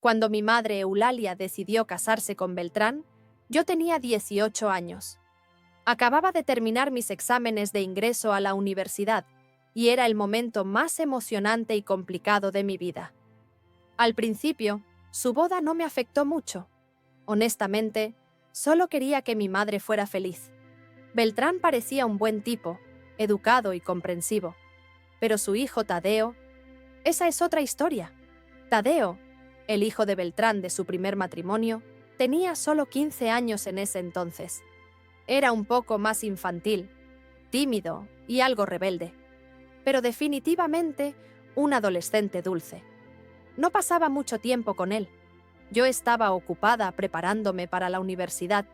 Cuando mi madre Eulalia decidió casarse con Beltrán, yo tenía 18 años. Acababa de terminar mis exámenes de ingreso a la universidad y era el momento más emocionante y complicado de mi vida. Al principio, su boda no me afectó mucho. Honestamente, solo quería que mi madre fuera feliz. Beltrán parecía un buen tipo, educado y comprensivo. Pero su hijo Tadeo, esa es otra historia. Tadeo, el hijo de Beltrán de su primer matrimonio, tenía solo 15 años en ese entonces. Era un poco más infantil, tímido y algo rebelde, pero definitivamente un adolescente dulce. No pasaba mucho tiempo con él. Yo estaba ocupada preparándome para la universidad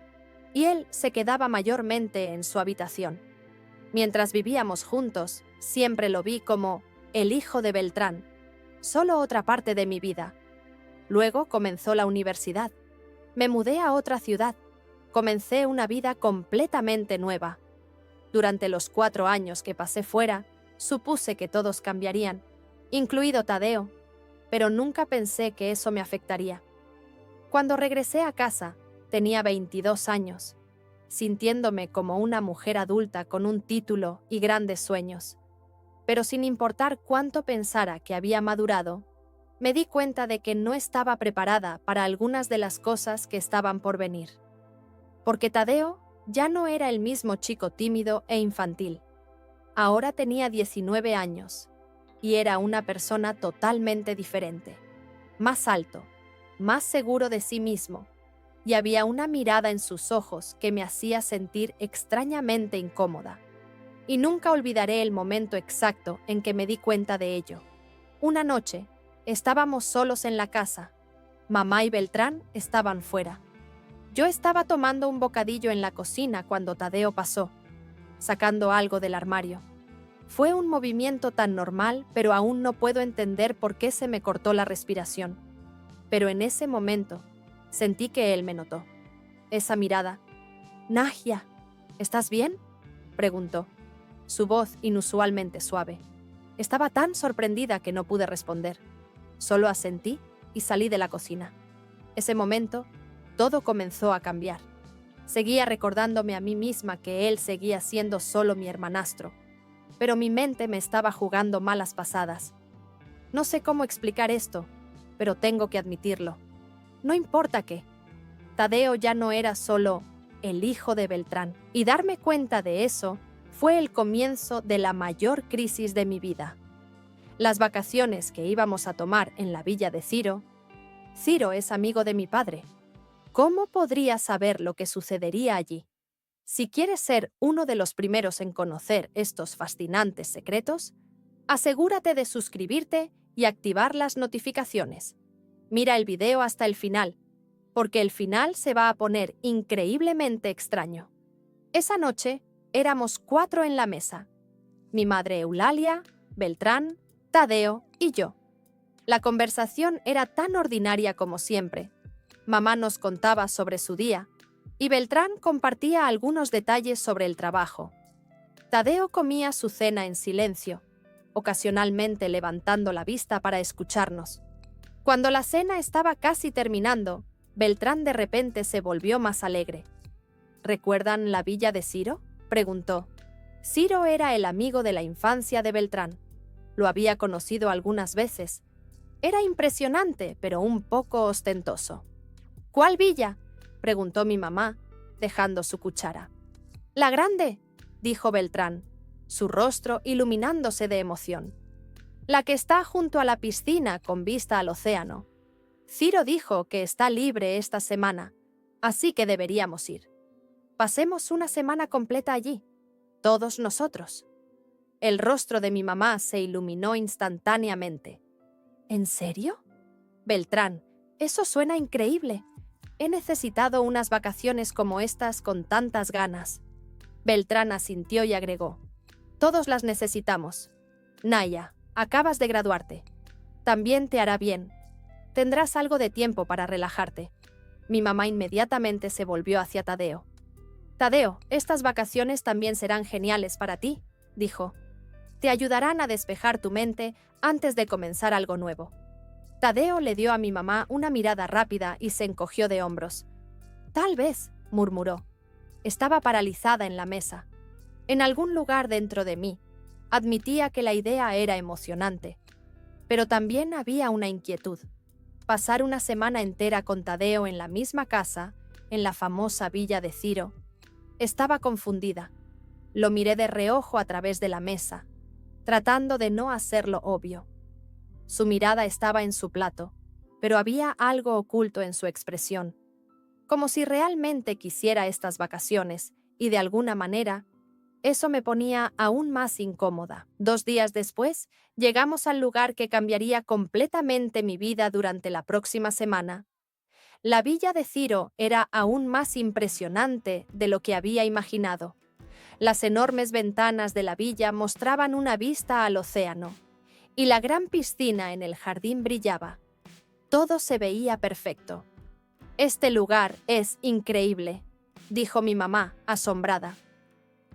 y él se quedaba mayormente en su habitación. Mientras vivíamos juntos, siempre lo vi como el hijo de Beltrán, solo otra parte de mi vida. Luego comenzó la universidad. Me mudé a otra ciudad. Comencé una vida completamente nueva. Durante los 4 años que pasé fuera, supuse que todos cambiarían, incluido Tadeo, pero nunca pensé que eso me afectaría. Cuando regresé a casa, tenía 22 años, sintiéndome como una mujer adulta con un título y grandes sueños. Pero sin importar cuánto pensara que había madurado, me di cuenta de que no estaba preparada para algunas de las cosas que estaban por venir. Porque Tadeo ya no era el mismo chico tímido e infantil. Ahora tenía 19 años y era una persona totalmente diferente. Más alto, más seguro de sí mismo, y había una mirada en sus ojos que me hacía sentir extrañamente incómoda. Y nunca olvidaré el momento exacto en que me di cuenta de ello. Una noche, estábamos solos en la casa. Mamá y Beltrán estaban fuera. Yo estaba tomando un bocadillo en la cocina cuando Tadeo pasó, sacando algo del armario. Fue un movimiento tan normal, pero aún no puedo entender por qué se me cortó la respiración. Pero en ese momento, sentí que él me notó. Esa mirada. «Nagia, ¿estás bien?», preguntó. Su voz inusualmente suave. Estaba tan sorprendida que no pude responder. Solo asentí y salí de la cocina. Ese momento, todo comenzó a cambiar. Seguía recordándome a mí misma que él seguía siendo solo mi hermanastro, pero mi mente me estaba jugando malas pasadas. No sé cómo explicar esto, pero tengo que admitirlo. No importa qué. Tadeo ya no era solo el hijo de Beltrán, y darme cuenta de eso fue el comienzo de la mayor crisis de mi vida. Las vacaciones que íbamos a tomar en la villa de Ciro. Ciro es amigo de mi padre. ¿Cómo podría saber lo que sucedería allí? Si quieres ser uno de los primeros en conocer estos fascinantes secretos, asegúrate de suscribirte y activar las notificaciones. Mira el video hasta el final, porque el final se va a poner increíblemente extraño. Esa noche éramos 4 en la mesa: mi madre Eulalia, Beltrán, Tadeo y yo. La conversación era tan ordinaria como siempre. Mamá nos contaba sobre su día, y Beltrán compartía algunos detalles sobre el trabajo. Tadeo comía su cena en silencio, ocasionalmente levantando la vista para escucharnos. Cuando la cena estaba casi terminando, Beltrán de repente se volvió más alegre. ¿Recuerdan la villa de Ciro?, preguntó. Ciro era el amigo de la infancia de Beltrán. Lo había conocido algunas veces. Era impresionante, pero un poco ostentoso. ¿Cuál villa?, preguntó mi mamá, dejando su cuchara. «La grande», dijo Beltrán, su rostro iluminándose de emoción. «La que está junto a la piscina con vista al océano. Ciro dijo que está libre esta semana, así que deberíamos ir. Pasemos una semana completa allí, todos nosotros». El rostro de mi mamá se iluminó instantáneamente. «¿En serio? Beltrán, eso suena increíble. He necesitado unas vacaciones como estas con tantas ganas». Beltrán asintió y agregó: «Todos las necesitamos. Naya, acabas de graduarte. También te hará bien. Tendrás algo de tiempo para relajarte». Mi mamá inmediatamente se volvió hacia Tadeo. «Tadeo, estas vacaciones también serán geniales para ti», dijo. «Te ayudarán a despejar tu mente antes de comenzar algo nuevo». Tadeo le dio a mi mamá una mirada rápida y se encogió de hombros. Tal vez, murmuró. Estaba paralizada en la mesa. En algún lugar dentro de mí, admitía que la idea era emocionante. Pero también había una inquietud. Pasar una semana entera con Tadeo en la misma casa, en la famosa villa de Ciro. Estaba confundida. Lo miré de reojo a través de la mesa, tratando de no hacerlo obvio. Su mirada estaba en su plato, pero había algo oculto en su expresión, como si realmente quisiera estas vacaciones, y de alguna manera, eso me ponía aún más incómoda. 2 días después, llegamos al lugar que cambiaría completamente mi vida durante la próxima semana. La villa de Ciro era aún más impresionante de lo que había imaginado. Las enormes ventanas de la villa mostraban una vista al océano, y la gran piscina en el jardín brillaba. Todo se veía perfecto. «Este lugar es increíble», dijo mi mamá, asombrada.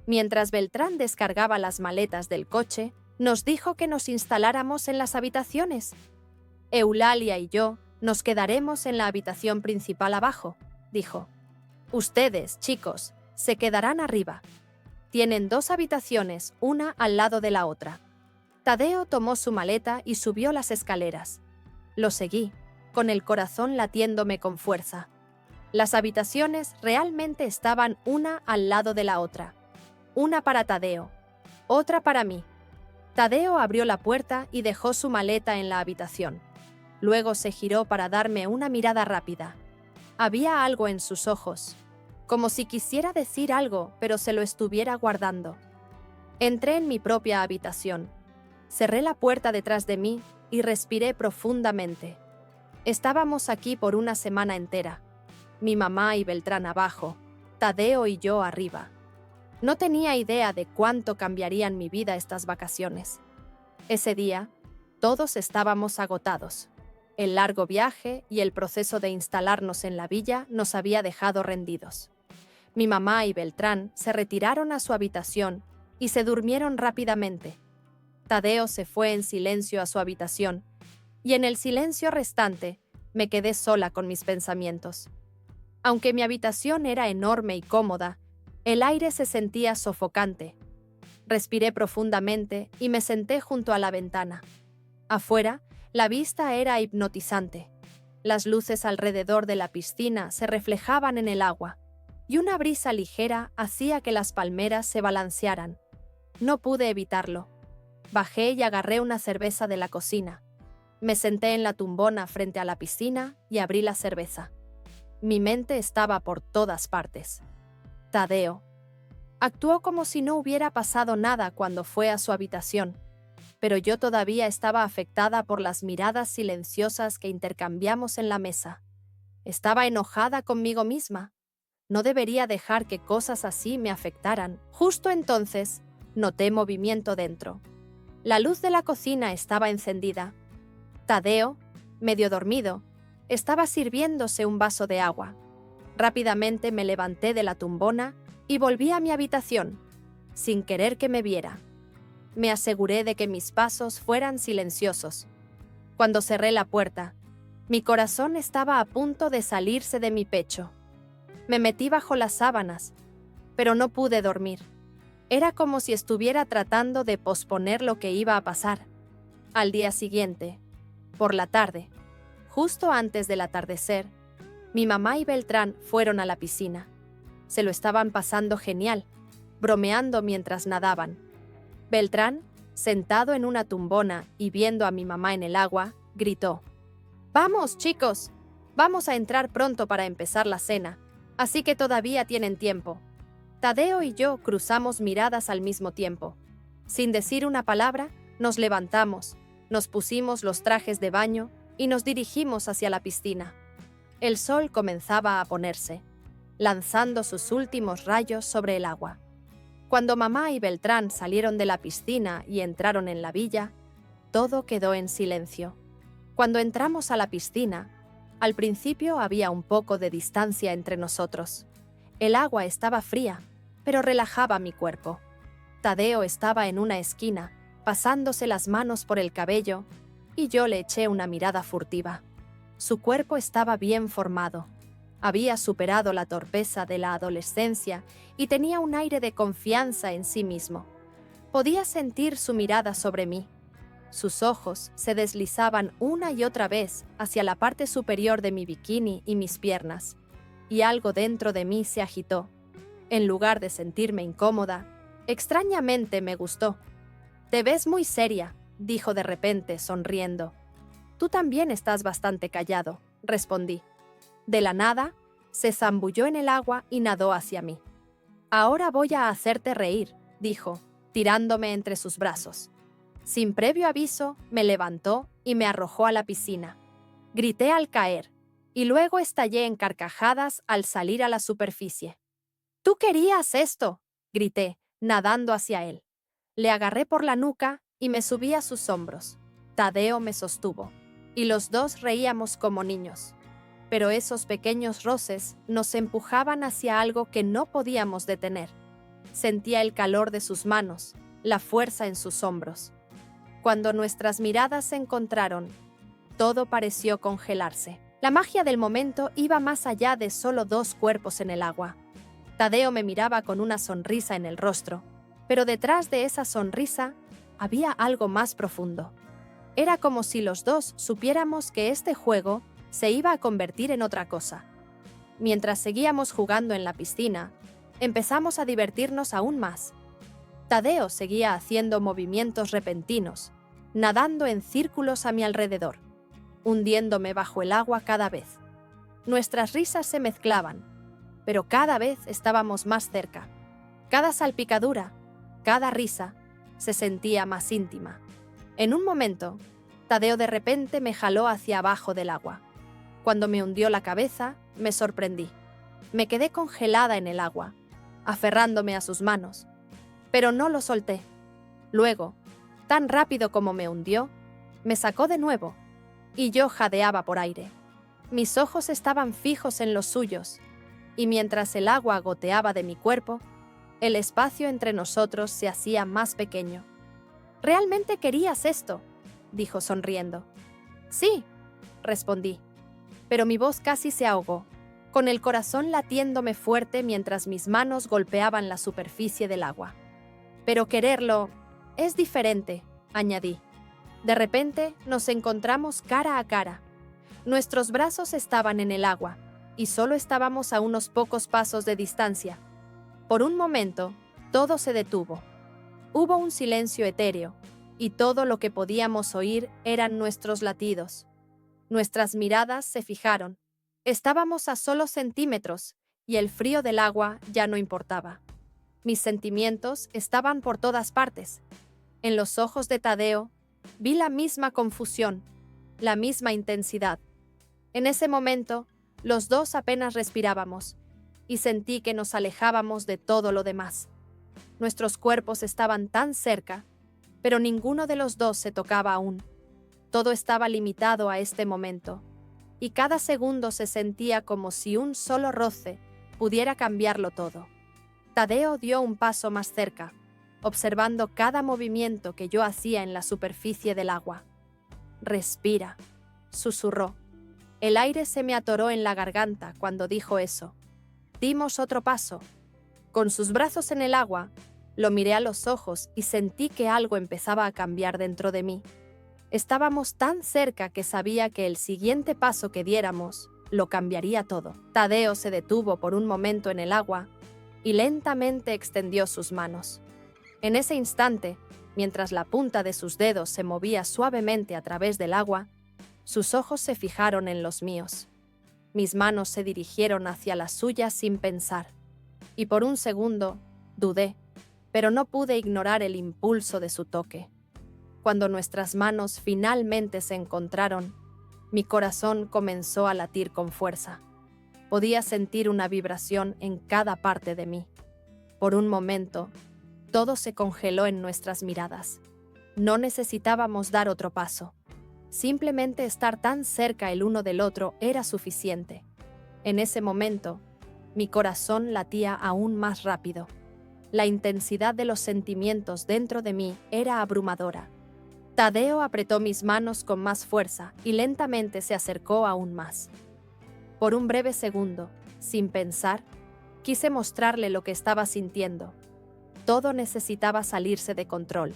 Mientras Beltrán descargaba las maletas del coche, nos dijo que nos instaláramos en las habitaciones. Eulalia y yo nos quedaremos en la habitación principal abajo, dijo. Ustedes, chicos, se quedarán arriba. Tienen 2 habitaciones, una al lado de la otra. Tadeo tomó su maleta y subió las escaleras. Lo seguí, con el corazón latiéndome con fuerza. Las habitaciones realmente estaban una al lado de la otra. Una para Tadeo, otra para mí. Tadeo abrió la puerta y dejó su maleta en la habitación. Luego se giró para darme una mirada rápida. Había algo en sus ojos, como si quisiera decir algo, pero se lo estuviera guardando. Entré en mi propia habitación. Cerré la puerta detrás de mí y respiré profundamente. Estábamos aquí por una semana entera. Mi mamá y Beltrán abajo, Tadeo y yo arriba. No tenía idea de cuánto cambiarían mi vida estas vacaciones. Ese día, todos estábamos agotados. El largo viaje y el proceso de instalarnos en la villa nos había dejado rendidos. Mi mamá y Beltrán se retiraron a su habitación y se durmieron rápidamente. Tadeo se fue en silencio a su habitación, y en el silencio restante me quedé sola con mis pensamientos. Aunque mi habitación era enorme y cómoda, el aire se sentía sofocante. Respiré profundamente y me senté junto a la ventana. Afuera, la vista era hipnotizante. Las luces alrededor de la piscina se reflejaban en el agua, y una brisa ligera hacía que las palmeras se balancearan. No pude evitarlo. Bajé y agarré una cerveza de la cocina. Me senté en la tumbona frente a la piscina y abrí la cerveza. Mi mente estaba por todas partes. Tadeo. Actuó como si no hubiera pasado nada cuando fue a su habitación, pero yo todavía estaba afectada por las miradas silenciosas que intercambiamos en la mesa. Estaba enojada conmigo misma. No debería dejar que cosas así me afectaran. Justo entonces, noté movimiento dentro. La luz de la cocina estaba encendida. Tadeo, medio dormido, estaba sirviéndose un vaso de agua. Rápidamente me levanté de la tumbona y volví a mi habitación, sin querer que me viera. Me aseguré de que mis pasos fueran silenciosos. Cuando cerré la puerta, mi corazón estaba a punto de salirse de mi pecho. Me metí bajo las sábanas, pero no pude dormir. Era como si estuviera tratando de posponer lo que iba a pasar. Al día siguiente, por la tarde, justo antes del atardecer, mi mamá y Beltrán fueron a la piscina. Se lo estaban pasando genial, bromeando mientras nadaban. Beltrán, sentado en una tumbona y viendo a mi mamá en el agua, gritó: «¡Vamos, chicos! Vamos a entrar pronto para empezar la cena, así que todavía tienen tiempo». Tadeo y yo cruzamos miradas al mismo tiempo. Sin decir una palabra, nos levantamos, nos pusimos los trajes de baño y nos dirigimos hacia la piscina. El sol comenzaba a ponerse, lanzando sus últimos rayos sobre el agua. Cuando mamá y Beltrán salieron de la piscina y entraron en la villa, todo quedó en silencio. Cuando entramos a la piscina, al principio había un poco de distancia entre nosotros. El agua estaba fría, pero relajaba mi cuerpo. Tadeo estaba en una esquina, pasándose las manos por el cabello, y yo le eché una mirada furtiva. Su cuerpo estaba bien formado. Había superado la torpeza de la adolescencia y tenía un aire de confianza en sí mismo. Podía sentir su mirada sobre mí. Sus ojos se deslizaban una y otra vez hacia la parte superior de mi bikini y mis piernas, y algo dentro de mí se agitó. En lugar de sentirme incómoda, extrañamente me gustó. «Te ves muy seria», dijo de repente, sonriendo. «Tú también estás bastante callado», respondí. De la nada, se zambulló en el agua y nadó hacia mí. «Ahora voy a hacerte reír», dijo, tirándome entre sus brazos. Sin previo aviso, me levantó y me arrojó a la piscina. Grité al caer, y luego estallé en carcajadas al salir a la superficie. «¡Tú querías esto!», grité, nadando hacia él. Le agarré por la nuca y me subí a sus hombros. Tadeo me sostuvo, y los dos reíamos como niños. Pero esos pequeños roces nos empujaban hacia algo que no podíamos detener. Sentía el calor de sus manos, la fuerza en sus hombros. Cuando nuestras miradas se encontraron, todo pareció congelarse. La magia del momento iba más allá de solo dos cuerpos en el agua. Tadeo me miraba con una sonrisa en el rostro, pero detrás de esa sonrisa había algo más profundo. Era como si los dos supiéramos que este juego se iba a convertir en otra cosa. Mientras seguíamos jugando en la piscina, empezamos a divertirnos aún más. Tadeo seguía haciendo movimientos repentinos, nadando en círculos a mi alrededor, hundiéndome bajo el agua cada vez. Nuestras risas se mezclaban, pero cada vez estábamos más cerca. Cada salpicadura, cada risa, se sentía más íntima. En un momento, Tadeo de repente me jaló hacia abajo del agua. Cuando me hundió la cabeza, me sorprendí. Me quedé congelada en el agua, aferrándome a sus manos, pero no lo solté. Luego, tan rápido como me hundió, me sacó de nuevo, y yo jadeaba por aire. Mis ojos estaban fijos en los suyos, y mientras el agua goteaba de mi cuerpo, el espacio entre nosotros se hacía más pequeño. «¿Realmente querías esto?», dijo sonriendo. «Sí», respondí, pero mi voz casi se ahogó, con el corazón latiéndome fuerte mientras mis manos golpeaban la superficie del agua. «Pero quererlo es diferente», añadí. De repente nos encontramos cara a cara. Nuestros brazos estaban en el agua, y solo estábamos a unos pocos pasos de distancia. Por un momento, todo se detuvo. Hubo un silencio etéreo, y todo lo que podíamos oír eran nuestros latidos. Nuestras miradas se fijaron. Estábamos a solo centímetros, y el frío del agua ya no importaba. Mis sentimientos estaban por todas partes. En los ojos de Tadeo, vi la misma confusión, la misma intensidad. En ese momento, los dos apenas respirábamos, y sentí que nos alejábamos de todo lo demás. Nuestros cuerpos estaban tan cerca, pero ninguno de los dos se tocaba aún. Todo estaba limitado a este momento, y cada segundo se sentía como si un solo roce pudiera cambiarlo todo. Tadeo dio un paso más cerca, observando cada movimiento que yo hacía en la superficie del agua. «Respira», susurró. El aire se me atoró en la garganta cuando dijo eso. Dimos otro paso. Con sus brazos en el agua, lo miré a los ojos y sentí que algo empezaba a cambiar dentro de mí. Estábamos tan cerca que sabía que el siguiente paso que diéramos lo cambiaría todo. Tadeo se detuvo por un momento en el agua y lentamente extendió sus manos. En ese instante, mientras la punta de sus dedos se movía suavemente a través del agua, sus ojos se fijaron en los míos. Mis manos se dirigieron hacia las suyas sin pensar, y por un segundo dudé, pero no pude ignorar el impulso de su toque. Cuando nuestras manos finalmente se encontraron, mi corazón comenzó a latir con fuerza. Podía sentir una vibración en cada parte de mí. Por un momento, todo se congeló en nuestras miradas. No necesitábamos dar otro paso. Simplemente estar tan cerca el uno del otro era suficiente. En ese momento, mi corazón latía aún más rápido. La intensidad de los sentimientos dentro de mí era abrumadora. Tadeo apretó mis manos con más fuerza y lentamente se acercó aún más. Por un breve segundo, sin pensar, quise mostrarle lo que estaba sintiendo. Todo necesitaba salirse de control.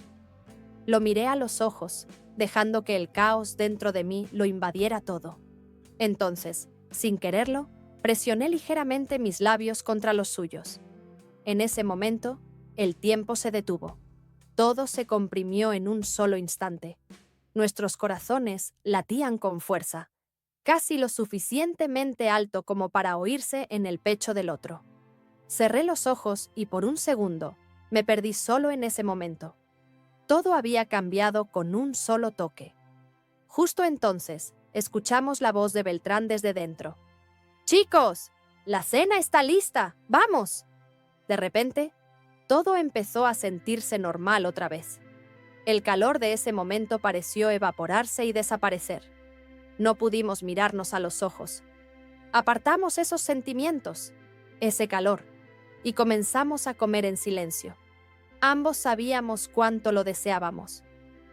Lo miré a los ojos, dejando que el caos dentro de mí lo invadiera todo. Entonces, sin quererlo, presioné ligeramente mis labios contra los suyos. En ese momento, el tiempo se detuvo. Todo se comprimió en un solo instante. Nuestros corazones latían con fuerza, casi lo suficientemente alto como para oírse en el pecho del otro. Cerré los ojos y por un segundo me perdí solo en ese momento. Todo había cambiado con un solo toque. Justo entonces, escuchamos la voz de Beltrán desde dentro. «¡Chicos! ¡La cena está lista! ¡Vamos!». De repente, todo empezó a sentirse normal otra vez. El calor de ese momento pareció evaporarse y desaparecer. No pudimos mirarnos a los ojos. Apartamos esos sentimientos, ese calor, y comenzamos a comer en silencio. Ambos sabíamos cuánto lo deseábamos,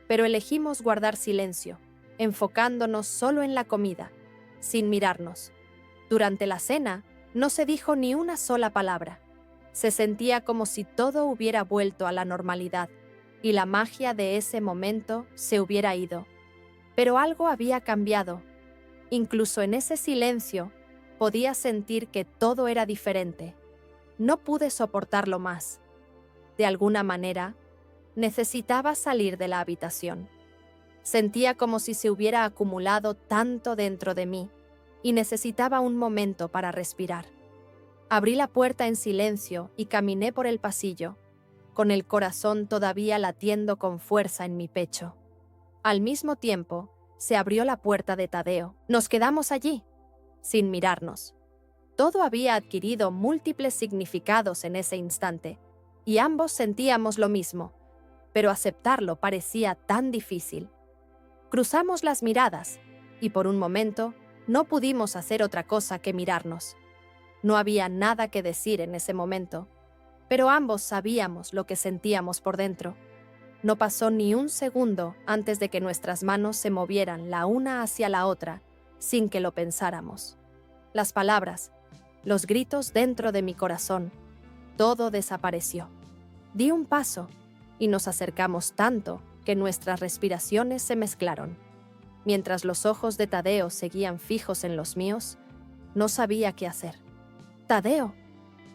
pero elegimos guardar silencio, enfocándonos solo en la comida, sin mirarnos. Durante la cena, no se dijo ni una sola palabra. Se sentía como si todo hubiera vuelto a la normalidad y la magia de ese momento se hubiera ido. Pero algo había cambiado. Incluso en ese silencio, podía sentir que todo era diferente. No pude soportarlo más. De alguna manera, necesitaba salir de la habitación. Sentía como si se hubiera acumulado tanto dentro de mí y necesitaba un momento para respirar. Abrí la puerta en silencio y caminé por el pasillo, con el corazón todavía latiendo con fuerza en mi pecho. Al mismo tiempo, se abrió la puerta de Tadeo. Nos quedamos allí, sin mirarnos. Todo había adquirido múltiples significados en ese instante, y ambos sentíamos lo mismo, pero aceptarlo parecía tan difícil. Cruzamos las miradas, y por un momento no pudimos hacer otra cosa que mirarnos. No había nada que decir en ese momento, pero ambos sabíamos lo que sentíamos por dentro. No pasó ni un segundo antes de que nuestras manos se movieran la una hacia la otra, sin que lo pensáramos. Las palabras, los gritos dentro de mi corazón, todo desapareció. Di un paso y nos acercamos tanto que nuestras respiraciones se mezclaron. Mientras los ojos de Tadeo seguían fijos en los míos, no sabía qué hacer. «Tadeo»,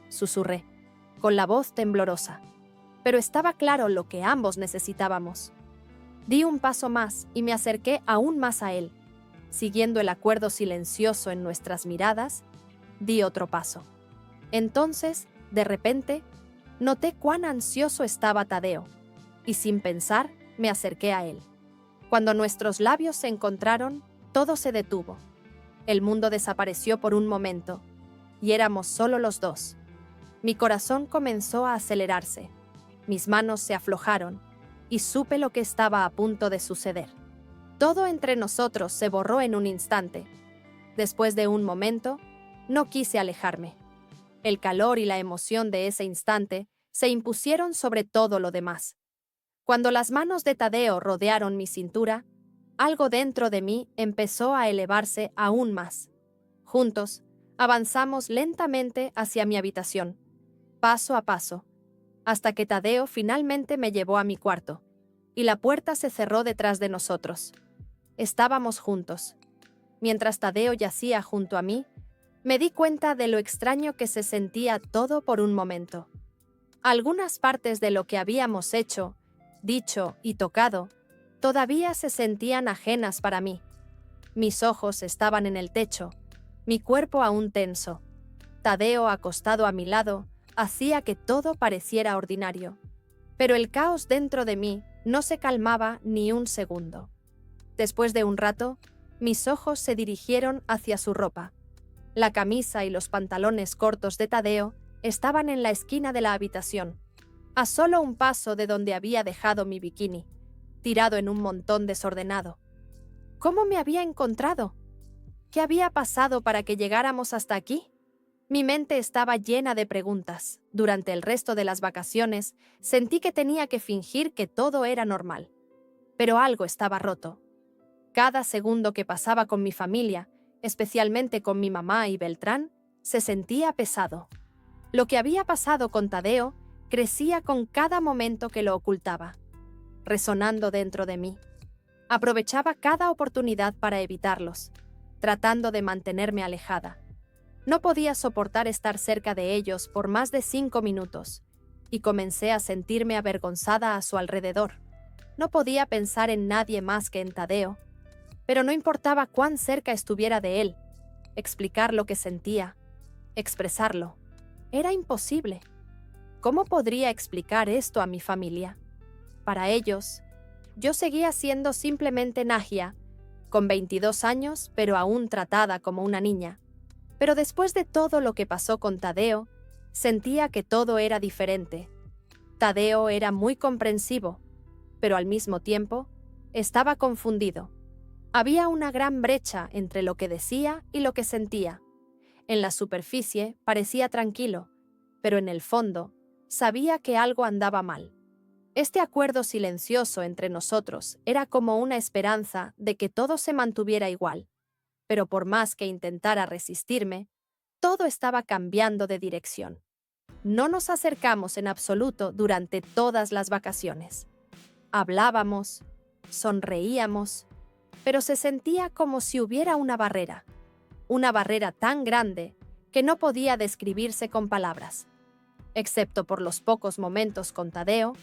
susurré, con la voz temblorosa, pero estaba claro lo que ambos necesitábamos. Di un paso más y me acerqué aún más a él. Siguiendo el acuerdo silencioso en nuestras miradas, di otro paso. Entonces, de repente, noté cuán ansioso estaba Tadeo, y sin pensar, me acerqué a él. Cuando nuestros labios se encontraron, todo se detuvo. El mundo desapareció por un momento, y éramos solo los dos. Mi corazón comenzó a acelerarse, mis manos se aflojaron, y supe lo que estaba a punto de suceder. Todo entre nosotros se borró en un instante. Después de un momento, no quise alejarme. El calor y la emoción de ese instante se impusieron sobre todo lo demás. Cuando las manos de Tadeo rodearon mi cintura, algo dentro de mí empezó a elevarse aún más. Juntos, avanzamos lentamente hacia mi habitación, paso a paso, hasta que Tadeo finalmente me llevó a mi cuarto, y la puerta se cerró detrás de nosotros. Estábamos juntos. Mientras Tadeo yacía junto a mí, me di cuenta de lo extraño que se sentía todo por un momento. Algunas partes de lo que habíamos hecho, dicho y tocado, todavía se sentían ajenas para mí. Mis ojos estaban en el techo, mi cuerpo aún tenso. Tadeo, acostado a mi lado, hacía que todo pareciera ordinario. Pero el caos dentro de mí no se calmaba ni un segundo. Después de un rato, mis ojos se dirigieron hacia su ropa. La camisa y los pantalones cortos de Tadeo estaban en la esquina de la habitación, a solo un paso de donde había dejado mi bikini, tirado en un montón desordenado. ¿Cómo me había encontrado? ¿Qué había pasado para que llegáramos hasta aquí? Mi mente estaba llena de preguntas. Durante el resto de las vacaciones, sentí que tenía que fingir que todo era normal. pero algo estaba roto. Cada segundo que pasaba con mi familia, especialmente con mi mamá y Beltrán, se sentía pesado. Lo que había pasado con Tadeo crecía con cada momento que lo ocultaba, resonando dentro de mí. Aprovechaba cada oportunidad para evitarlos, tratando de mantenerme alejada. No podía soportar estar cerca de ellos por más de 5 minutos, y comencé a sentirme avergonzada a su alrededor. No podía pensar en nadie más que en Tadeo, pero no importaba cuán cerca estuviera de él, explicar lo que sentía, expresarlo. Era imposible. ¿Cómo podría explicar esto a mi familia? Para ellos, yo seguía siendo simplemente Najia, con 22 años, pero aún tratada como una niña. Pero después de todo lo que pasó con Tadeo, sentía que todo era diferente. Tadeo era muy comprensivo, pero al mismo tiempo, estaba confundido. Había una gran brecha entre lo que decía y lo que sentía. En la superficie parecía tranquilo, pero en el fondo sabía que algo andaba mal. Este acuerdo silencioso entre nosotros era como una esperanza de que todo se mantuviera igual, pero por más que intentara resistirme, todo estaba cambiando de dirección. No nos acercamos en absoluto durante todas las vacaciones. Hablábamos, sonreíamos, pero se sentía como si hubiera una barrera tan grande que no podía describirse con palabras. Excepto por los pocos momentos con Tadeo,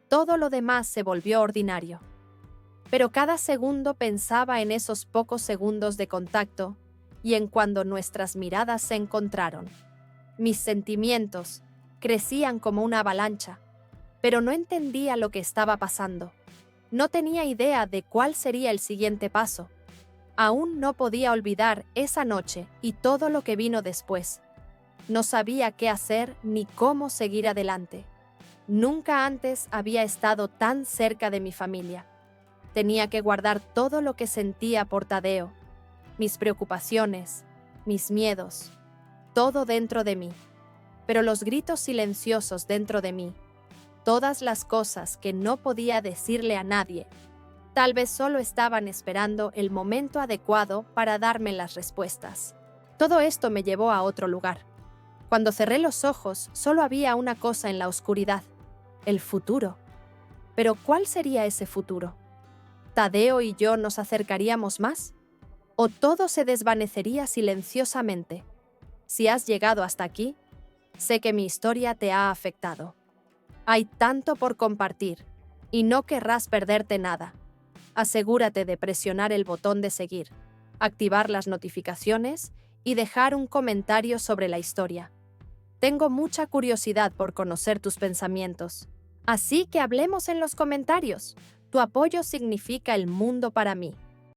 todo lo demás se volvió ordinario. Pero cada segundo pensaba en esos pocos segundos de contacto y en cuando nuestras miradas se encontraron. Mis sentimientos crecían como una avalancha, pero no entendía lo que estaba pasando. No tenía idea de cuál sería el siguiente paso. Aún no podía olvidar esa noche y todo lo que vino después. No sabía qué hacer ni cómo seguir adelante. Nunca antes había estado tan cerca de mi familia. Tenía que guardar todo lo que sentía por Tadeo, mis preocupaciones, mis miedos, todo dentro de mí. Pero los gritos silenciosos dentro de mí, todas las cosas que no podía decirle a nadie, tal vez solo estaban esperando el momento adecuado para darme las respuestas. Todo esto me llevó a otro lugar. Cuando cerré los ojos, solo había una cosa en la oscuridad: el futuro. Pero ¿cuál sería ese futuro? ¿Tadeo y yo nos acercaríamos más? ¿O todo se desvanecería silenciosamente? Si has llegado hasta aquí, sé que mi historia te ha afectado. Hay tanto por compartir, y no querrás perderte nada. Asegúrate de presionar el botón de seguir, activar las notificaciones y dejar un comentario sobre la historia. Tengo mucha curiosidad por conocer tus pensamientos. Así que hablemos en los comentarios. Tu apoyo significa el mundo para mí.